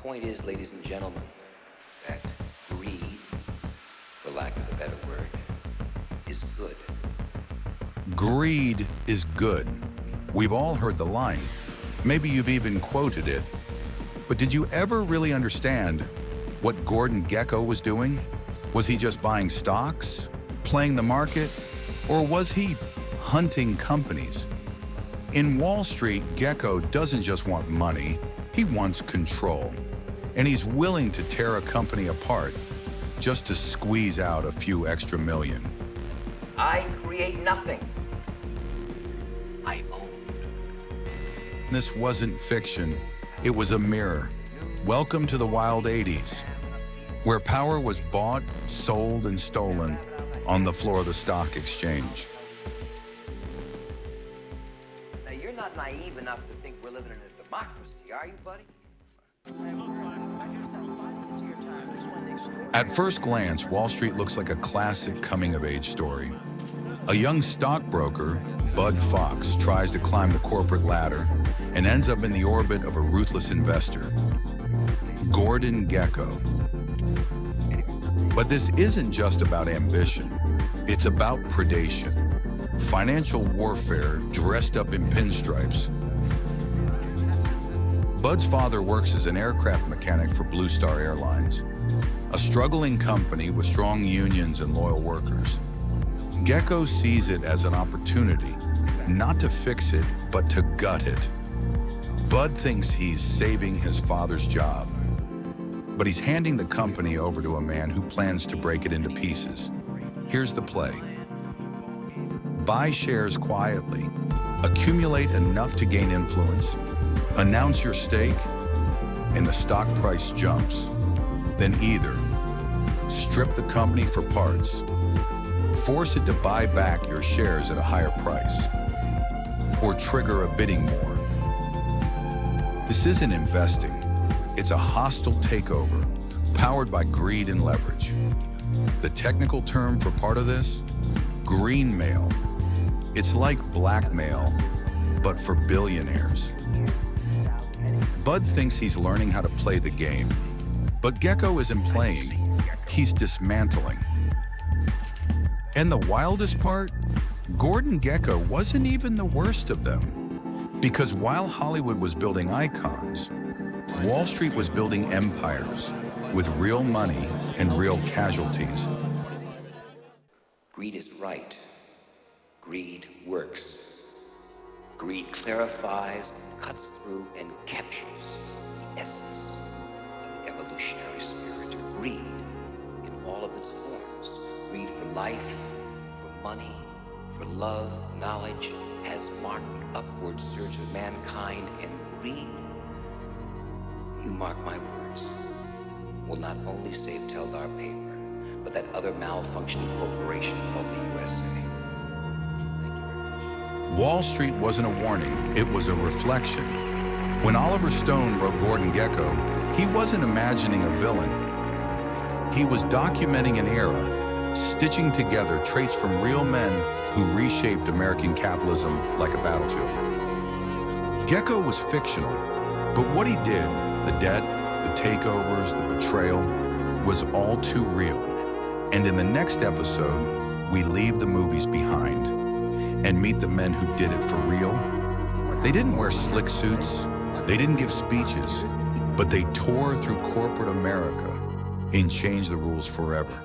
point is, ladies and gentlemen, that greed, for lack of a better word, is good. Greed is good. We've all heard the line. Maybe you've even quoted it. But did you ever really understand what Gordon Gekko was doing? Was he just buying stocks, playing the market, or was he hunting companies? In Wall Street, Gekko doesn't just want money, he wants control. And he's willing to tear a company apart just to squeeze out a few extra million. I create nothing. I own. This wasn't fiction, it was a mirror. Welcome to the wild 80s, where power was bought, sold, and stolen on the floor of the stock exchange. Now, you're not naive enough to think we're living in a democracy, are you, buddy? At first glance, Wall Street looks like a classic coming-of-age story. A young stockbroker, Bud Fox, tries to climb the corporate ladder and ends up in the orbit of a ruthless investor, Gordon Gekko. But this isn't just about ambition. It's about predation, financial warfare dressed up in pinstripes. Bud's father works as an aircraft mechanic for Blue Star Airlines, a struggling company with strong unions and loyal workers. Gekko sees it as an opportunity, not to fix it, but to gut it. Bud thinks he's saving his father's job, but he's handing the company over to a man who plans to break it into pieces. Here's the play. Buy shares quietly, accumulate enough to gain influence, announce your stake, and the stock price jumps. Then either strip the company for parts, force it to buy back your shares at a higher price, or trigger a bidding war. This isn't investing, it's a hostile takeover powered by greed and leverage. The technical term for part of this? Greenmail. It's like blackmail, but for billionaires. Bud thinks he's learning how to play the game, but Gekko isn't playing, he's dismantling. And the wildest part? Gordon Gekko wasn't even the worst of them. Because while Hollywood was building icons, Wall Street was building empires with real money and real casualties. Greed is right. Greed works. Greed clarifies, cuts through, and captures the essence of the evolutionary spirit. Greed in all of its forms. Greed for life, for money, for love, knowledge, has marked the upward surge of mankind, and greed, you mark my words, will not only save Teldar paper, but that other malfunctioning corporation called the USA. Thank you very much. Wall Street wasn't a warning, it was a reflection. When Oliver Stone wrote Gordon Gekko, he wasn't imagining a villain. He was documenting an era, stitching together traits from real men who reshaped American capitalism like a battlefield. Gekko was fictional, but what he did, the debt, the takeovers, the betrayal, was all too real. And in the next episode, we leave the movies behind and meet the men who did it for real. They didn't wear slick suits, they didn't give speeches, but they tore through corporate America and changed the rules forever.